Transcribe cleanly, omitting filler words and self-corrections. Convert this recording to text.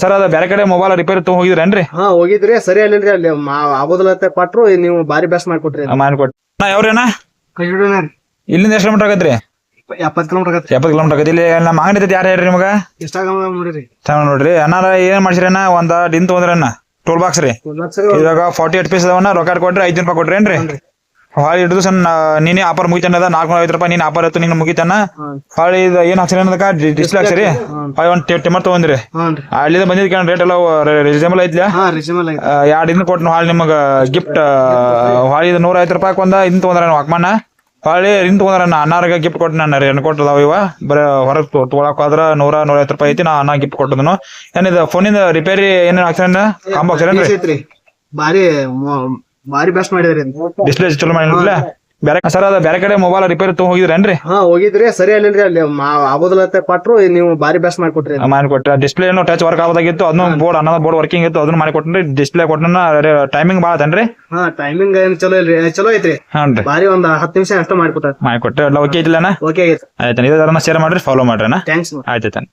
Sir ಅದ ಬೇರೆ ಕಡೆ ಮೊಬೈಲ್ ರಿಪೇರಿ ತಗೊಂಡ್ ಹೋಗಿದ್ರೇನ್ರಿ? ಹಾ ಹೋಗಿದ್ರಿ, ಸರಿ ಅಲ್ಲಿಲ್ರಿ, ಅಲ್ಲಿ ಆಗೋದಿಲ್ಲ ಅಂತ ಕೊಟ್ರು, ನೀವು ಬಾರಿ ಬೆಸ್ಟ್ ಮಾಡ್ಕೊಟ್ರಿ. ಮಾಡ್ಕೊಟ್ಟು ಯಾವ್ರೇನ ಇಲ್ಲಿಂದ ಎಷ್ಟು ಕಿಲೋಮೀಟರ್ ಆಗತ್ರಿ? 70 ಕಿಲೋಮೀಟರ್ ಆಗತ್ತೆ. 70 ಕಿಲೋಮೀಟರ್ ಆಗತ್ತೆ. ಇಲ್ಲಿ ನಮ್ಮ ಅಂಗಡಿ ಯಾರು ಹೇಳ್ರಿ ನಿಮಗ? ಇನ್ಸ್ಟಾಗ್ರಾಮ್ ನೋಡಿರಿ. ನೋಡ್ರಿ ಅನ್ನಾರ ಏನ್ ಮಾಡ್ಸಿರಣ್ಣ, ಒಂದ್ ಡಿನ್ ತಗೊಂಡ್ರಣ್ಣ ಟೋಲ್ ಬಾಕ್ಸ್ ರೀ. ಇವಾಗ 48 ಪೀಸ್ ಅದಾವಣ್ಣ, ರೊಕ್ಕ ಕೊಟ್ರಿ 5 ರೂಪಾಯಿ ಕೊಟ್ರೇನ್ರಿ? ಹೊಳಿ ಹಿಡಿದು ಸಣ್ಣ ನೀನೇ ಆಫರ್ ಮುಗಿತಾನ, 450 ರೂಪಾಯಿ ನೀನ್ ಆಫರ್ ಇತ್ತು, ನಿನ್ ಮುಗಿತಾನ. ಹೊಳಿ ಇದು ಏನ್ ಹಾಕ್ಸಿರಿ ಅನ್ನೋದಕ್ಕ ಡಿಸ್ಪ್ಲೇ ಹಾಕ್ಸಿರಿ, ಹೊಳಿ ಒಂದ್ ಟೆಮರ್ ತಗೊಂಡ್ರಿ. ಅಲ್ಲಿಂದ ಬಂದಿದ್ ರೇಟ್ ಎಲ್ಲ ರೀಸನಬಲ್ ಐತ್ಲ? 2 ದಿನ ಕೊಟ್ಟು ಹೊಳಿ ನಿಮಗ ಗಿಫ್ಟ್ ಹೊಳಿ 150 ರೂಪಾಯಿ ಒಂದ ಇದನ್ ತಗೊಂಡ್ರ ವಾಕ್ಮನ್ನ. ಹೊಳಿ ಇದನ್ ತಗೊಂಡ್ರ ಅನ್ನಾರ್ಗ ಗಿಫ್ಟ್ ಕೊಟ್ಟು ನಾನು ರೇನ್ ಕೊಟ್ಟದಾವ. ಇವ ಬರೀ ಹೊರಗೆ ತೊಗೊಳಕ್ ಹೋದ್ರ 100-150 ರೂಪಾಯಿ ಐತಿ. ನಾ ಅನ್ನ ಗಿಫ್ಟ್ ಕೊಟ್ಟದನು. ಏನಿದ ಫೋನಿಂದ ರಿಪೇರಿ ಏನ್ ಹಾಕ್ಸಿರ ಕಾಂಬೋ ಹಾಕ್ಸಿರೇನ್ರಿ? ಬಾರಿ ಬೆಸ್ಟ್ ಮಾಡಿದ್ರಿ. ಡಿಸ್ಪ್ಲೇ ಚಲೋ ಮಾಡಿಲ್ಲ ಬೇರೆ ಸರ್? ಅದ ಬೇರೆ ಕಡೆ ಮೊಬೈಲ್ ರಿಪೇರಿ ತಗೊಂಡ್ ಹೋಗಿದ್ರೇನ್ರಿ? ಹಾ ಹೋಗಿದ್ರಿ, ಸರಿ ಅಲ್ಲಿಲ್ರಿ, ಅಲ್ಲಿ ಆಗೋದಿಲ್ಲ ಅಂತ ಕೊಟ್ರು, ನೀವು ಬಾರಿ ಬೆಸ್ಟ್ ಮಾಡ್ಕೊಟ್ರಿ. ಮಾಡಿಕೊಟ್ರಿ. ಡಿಸ್ಪ್ಲೇ ಏನೋ ಟಚ್ ವರ್ಕ್ ಆಗೋದಾಗಿತ್ತು, ಅದನ್ನ ಬೋರ್ಡ್ ವರ್ಕಿಂಗ್ ಇತ್ತು, ಅದನ್ನ ಮಾಡಿಕೊಟ್ರಿ. ಡಿಸ್ಪ್ಲೇ ಕೊಟ್ಟನ. ಟೈಮಿಂಗ್ ಭಾಳ ಅದೇನ್ರಿ? ಹಾ ಟೈಮಿಂಗ್ ಏನ್ ಚಲೋ ಇಲ್ರಿ, ಚಲೋ ಐತ್ರಿ. ಹಾನ್ರಿ, ಬಾರಿ ಒಂದ್ 10 ನಿಮಿಷ ಅಷ್ಟ ಮಾಡ್ಕೊಟ್ರಿ. ಎಲ್ಲ ಓಕೆ ಐತಿಲ್ಲ? ಓಕೆ ಆಗೈತೆ. ಆಯ್ತು, ಇದೇ ಶೇರ್ ಮಾಡ್ರಿ, ಫಾಲೋ ಮಾಡ್ರಿ. ಥ್ಯಾಂಕ್ಸ್. ಆಯ್ತು.